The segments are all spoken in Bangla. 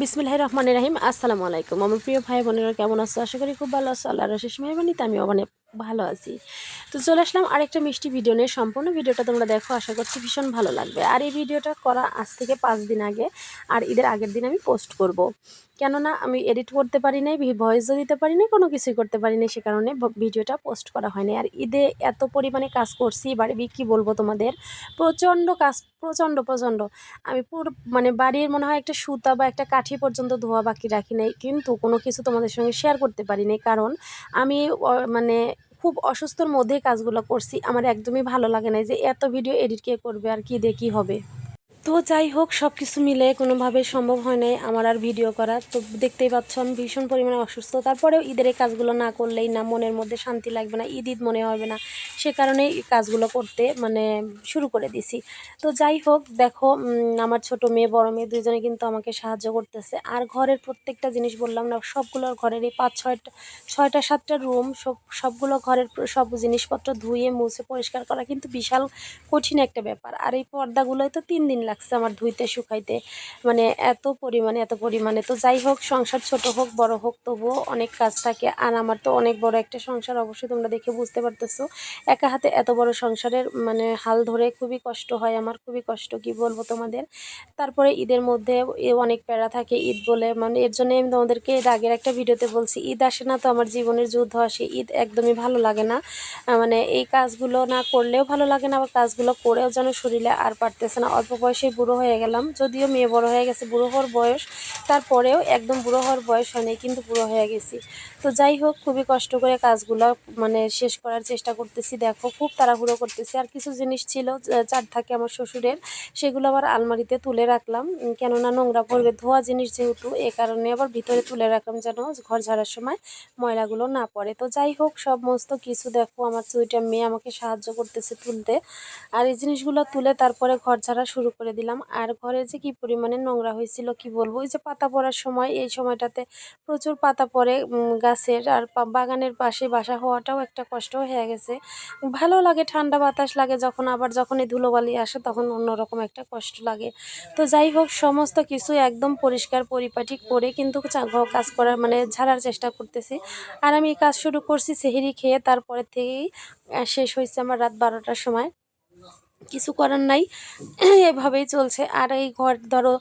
বিসমিল্লাহির রহমানির রহিম। আসসালামু আলাইকুম। আমার প্রিয় ভাই বোনেরা কেমন আছো? আশা করি খুব ভালো আছো। আল্লাহর অশেষ মেহেরবানিতে আমিও অনেক ভালো আছি। তো চলে আসলাম আরেকটা মিষ্টি ভিডিও নিয়ে। সম্পূর্ণ ভিডিওটা তোমরা দেখো, আশা করছি ভীষণ ভালো লাগবে। আর এই ভিডিওটা করা আজ থেকে 5 দিন আগে, আর ঈদের আগের দিন আমি পোস্ট করব। কেননা আমি এডিট করতে পারি নাই, ভয়েসও দিতে পারি নাই, কোনো কিছুই করতে পারি নাই, সে কারণে ভিডিওটা পোস্ট করা হয়নি। আর ঈদে এত পরিমাণে কাজ করছি, বাড়ি কী বলবো তোমাদের, প্রচণ্ড কাজ, প্রচণ্ড প্রচণ্ড। আমি পুরো মানে বাড়ির মনে হয় একটা সুতা বা একটা কাঠি পর্যন্ত ধোয়া বাকি রাখি নাই, কিন্তু কোনো কিছু তোমাদের সঙ্গে শেয়ার করতে পারি নাই, কারণ আমি মানে খুব অসুস্থর মধ্যেই কাজগুলো করছি। আমার একদমই ভালো লাগে না যে এত ভিডিও এডিট কে করবে আর কি দিয়ে কী হবে। তো যাই হোক, সব কিছু মিলে কোনোভাবে সম্ভব হয় নাই আমার আর ভিডিও করা। তো দেখতেই পাচ্ছ আমি ভীষণ পরিমাণে অসুস্থ। তারপরেও ঈদের এই কাজগুলো না করলেই না মনের মধ্যে শান্তি লাগবে না, ঈদ ঈদ মনে হবে না, সে কারণেই এই কাজগুলো করতে মানে শুরু করে দিছি। তো যাই হোক, দেখো আমার ছোট মেয়ে বড় মেয়ে দুইজনে কিন্তু আমাকে সাহায্য করতেছে। আর ঘরের প্রত্যেকটা জিনিস বললাম না, সবগুলো ঘরের এই 5-6টা 7টা রুম, সবগুলো ঘরের সব জিনিসপত্র ধুয়ে মুছে পরিষ্কার করা কিন্তু বিশাল কঠিন একটা ব্যাপার। আর এই পর্দাগুলোই তো 3 দিন লাগছে আমার ধুইতে শুকাইতে, মানে এত পরিমাণে। তো যাই হোক, সংসার ছোট হোক বড় হোক তবুও অনেক কাজ থাকে। আর আমার তো অনেক বড় একটা সংসার, অবশ্যই তোমরা দেখে বুঝতে পারতেছো। একা হাতে এত বড় সংসারের মানে হাল ধরে খুবই কষ্ট হয় আমার, খুবই কষ্ট, কি বলবো তোমাদের। তারপরে ঈদের মধ্যে অনেক প্যারা থাকে ঈদ বলে, মানে এর জন্য আমি তোমাদেরকে এর আগের একটা ভিডিওতে বলছি, ঈদ আসে না তো আমার জীবনের যুদ্ধ আসে। ঈদ একদমই ভালো লাগে না, মানে এই কাজগুলো না করলেও ভালো লাগে না, আবার কাজগুলো করেও যেন শরীরে আর পারতেছে না। অল্প বয়সে বুড়ো হয়ে গেলাম, যদিও মেয়ে বড় হয়ে গেছে, বুড়ো হওয়ার বয়স, তারপরেও একদম বুড়ো হওয়ার বয়স হয়নি, কিন্তু বুড়ো হয়ে গেছি। তো যাই হোক, খুবই কষ্ট করে কাজগুলো মানে শেষ করার চেষ্টা করতেছি। দেখো খুব তাড়াহুড়ো করতেছি। আর কিছু জিনিস ছিল চার থাকে আমার শ্বশুরের, সেগুলো আবার আলমারিতে তুলে রাখলাম, কেননা নোংরা পড়বে, ধোয়া জিনিস যেহেতু, এ কারণে আবার ভিতরে তুলে রাখলাম যেন ঘর ঝাড়ার সময় ময়লাগুলো না পড়ে। তো যাই হোক, সমস্ত কিছু দেখো আমার 2টা মেয়ে আমাকে সাহায্য করতেছে তুলতে। আর এই জিনিসগুলো তুলে তারপরে ঘর ঝাড়া শুরু করে দিলাম। আর ঘরে যে কি পরিমাণে নোংরা হয়েছিল কি বলবো, ওই যে পাতা পড়ার সময়, এই সময়টাতে প্রচুর পাতা পড়ে গাছের। আর বাগানের পাশে বাসা হওয়াটাও একটা কষ্ট হয়ে গেছে। ভালো লাগে, ঠান্ডা বাতাস লাগে যখন, আবার যখন এই ধুলোবালি আসে তখন অন্যরকম একটা কষ্ট লাগে। তো যাই হোক, সমস্ত কিছু একদম পরিষ্কার পরিপাটি করে কিন্তু কাজ করার মানে ঝাড়ার চেষ্টা করতেছি। আর আমি এই কাজ শুরু করছি সেহরি খেয়ে, তারপরে থেকেই শেষ হয়েছে আমার রাত 12টার সময়। কিছু করার নাই, এভাবেই চলছে। আর এই ঘর ধরো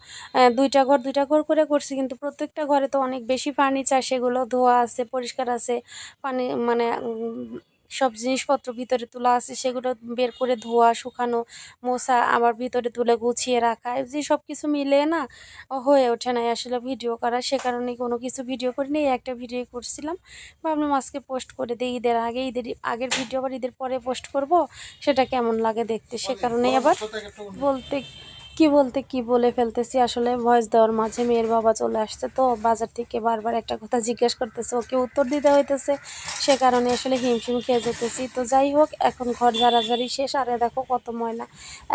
2টা ঘর করে করছি, কিন্তু প্রত্যেকটা ঘরে তো অনেক বেশি ফার্নিচার, সেগুলো ধোয়া আছে, পরিষ্কার আছে, পানি মানে সব জিনিসপত্র ভিতরে তোলা আছে, সেগুলো বের করে ধোয়া, শুকানো, মোছা, আবার ভিতরে তুলে গুছিয়ে রাখা, এই যে সব কিছু মিলে না হয়ে ওঠে নাই আসলে ভিডিও করা। সে কারণে কোনো কিছু ভিডিও করিনি, এই একটা ভিডিও করছিলাম, ভাবলাম আজকে পোস্ট করে দিই ঈদের আগে। ঈদের আগের ভিডিও আবার ঈদের পরে পোস্ট করব, সেটা কেমন লাগে দেখতে, সে কারণেই আবার বলতে কি বলে ফেলতেছি আসলে। ভয়েস দেওয়ার মাঝে মেয়ের বাবা চলে আসছে, তো বাজার থেকে বারবার একটা কথা জিজ্ঞেস করতেছে, ওকে উত্তর দিতে হইতেছে, সে কারণে আসলে হিমশিম খেয়ে যেতেছি। তো যাই হোক, এখন ঘর ঝাড়াঝাড়ি শেষ। আর দেখো কত ময়লা,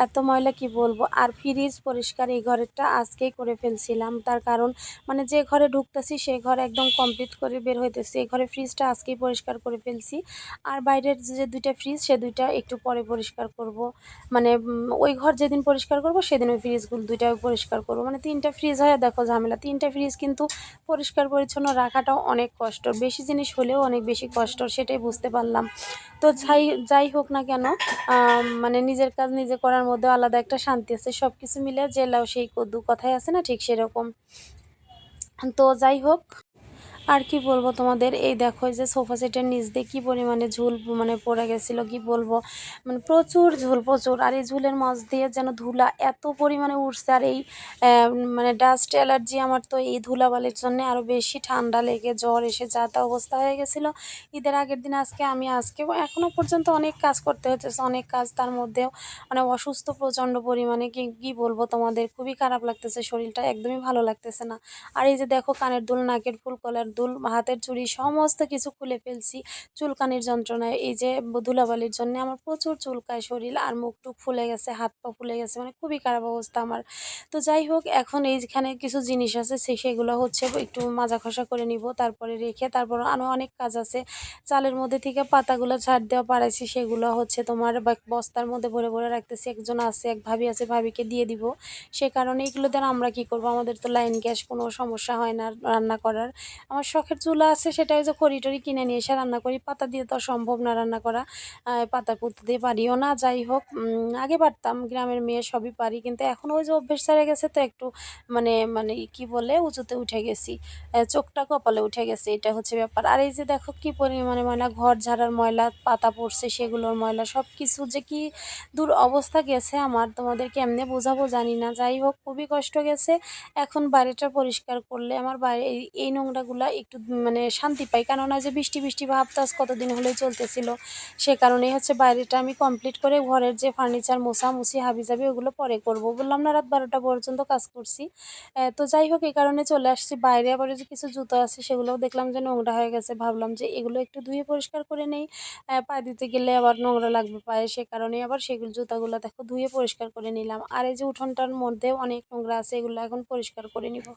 এত ময়লা কি বলবো। আর ফ্রিজ পরিষ্কার এই ঘরেরটা আজকেই করে ফেলছিলাম, তার কারণ মানে যে ঘরে ঢুকতেছি সেই ঘর একদম কমপ্লিট করে বের হইতেছি, এই ঘরে ফ্রিজটা আজকেই পরিষ্কার করে ফেলছি। আর বাইরের যে 2টা ফ্রিজ, সে 2টা একটু পরে পরিষ্কার করব, মানে ওই ঘর যেদিন পরিষ্কার করব সেদিন ওই ফ্রিজগুলো 2টা পরিষ্কার করব। মানে 3টা ফ্রিজ হয়ে দেখো ঝামেলা, 3টা ফ্রিজ কিন্তু পরিষ্কার পরিচ্ছন্ন রাখাটাও অনেক কষ্ট, বেশি জিনিস হলেও অনেক বেশি কষ্ট, সেটাই বুঝতে পারলাম। তো যাই হোক না কেন, মানে নিজের কাজ নিজে করার মধ্যে আলাদা একটা শান্তি আছে। সব কিছু মিলে জেলাও সেই কদ্দু, কথাই আছে না, ঠিক সেরকম। তো যাই হোক, আর কি বলবো তোমাদের, এই দেখো এই যে সোফা সেটের নিচ দিয়ে কি পরিমাণে ঝুল মানে পড়ে গেছিলো, কি বলবো, মানে প্রচুর ঝুল, প্রচুর। আর এই ঝুলের মাঝ দিয়ে যেন ধুলা এত পরিমাণে উঠছে। আর এই মানে ডাস্ট অ্যালার্জি আমার, তো এই ধুলাবালির জন্য আরও বেশি ঠান্ডা লেগে জ্বর এসে যা তা অবস্থা হয়ে গেছিলো ঈদের আগের দিন। আজকেও এখনও পর্যন্ত অনেক কাজ করতে হচ্ছে, অনেক কাজ, তার মধ্যেও মানে অসুস্থ প্রচণ্ড পরিমাণে, কি বলবো তোমাদের, খুবই খারাপ লাগতেছে, শরীরটা একদমই ভালো লাগতেছে না। আর এই যে দেখো কানের দুল, নাকের ফুল, গলার দুল, হাতের চুড়ি সমস্ত কিছু খুলে ফেলছি চুলকানির যন্ত্রণায়। এই যে ধুলাবালির জন্য আমার প্রচুর চুলকায় শরীর, আর মুখ টুক ফুলে গেছে, হাত পা ফুলে গেছে, মানে খুবই খারাপ অবস্থা আমার। তো যাই হোক, এখন এইখানে কিছু জিনিস আছে সেগুলো হচ্ছে একটু মাজা ঘষা করে নিব, তারপরে রেখে তারপর আরও অনেক কাজ আছে। চালের মধ্যে থেকে পাতাগুলো ঝাড় দেওয়া পারাইছি, সেগুলো হচ্ছে তোমার বস্তার মধ্যে ভরে ভরে রাখতেছি। একজন আছে, এক ভাবি আছে, ভাবিকে দিয়ে দিব। সে কারণে এগুলো দ্বারা আমরা কি করব, আমাদের তো লাইন গ্যাস কোনো সমস্যা হয় না রান্না করার। আমার শখের চুলা আছে, সেটা ওই যে খড়ি টড়ি কিনে নিয়ে এসে রান্না করি। পাতা দিয়ে তো সম্ভব না রান্না করা, পাতা পুঁতে দিয়ে পারিও না। যাই হোক, আগে পারতাম, গ্রামের মেয়ে সবই পারি, কিন্তু এখন ওই যে অভ্যেস ছেড়ে গেছে, তো একটু মানে মানে কি বলে উঁচুতে উঠে গেছি, চোখটা কপালে উঠে গেছে, এটা হচ্ছে ব্যাপার। আর এই যে দেখো কি পরিমাণে ময়লা, ঘর ঝাড়ার ময়লা, পাতা পড়ছে সেগুলোর ময়লা, সব কিছু যে কি দূর অবস্থা গেছে আমার, তোমাদের কেমনে বোঝাবো জানি না। যাই হোক, খুবই কষ্ট গেছে। এখন বাইরেটা পরিষ্কার করলে আমার বাইরে এই নোংরাগুলা একটু মানে শান্তি পাই, কেননা যে বৃষ্টি বৃষ্টি ভাব তো আজ কতদিন হলেই চলতেছিল। সে কারণেই হচ্ছে বাইরেটা আমি কমপ্লিট করে ঘরের যে ফার্নিচার মোছামুছি হাবিজাবি ওগুলো পরে করব। বললাম না, রাত 12টা পর্যন্ত কাজ করছি। তো যাই হোক, এই কারণে চলে আসছি বাইরে। আবার যে কিছু জুতো আছে সেগুলোও দেখলাম যে নোংরা হয়ে গেছে, ভাবলাম যে এগুলো একটু ধুয়ে পরিষ্কার করে নেই, পা দিতে গেলে আবার নোংরা লাগবে পায়ে। সে কারণে আবার সেগুলো জুতাগুলো দেখো ধুয়ে পরিষ্কার করে নিলাম। আর এই যে উঠোনটার মধ্যেও অনেক নোংরা আছে, এগুলো এখন পরিষ্কার করে নিব।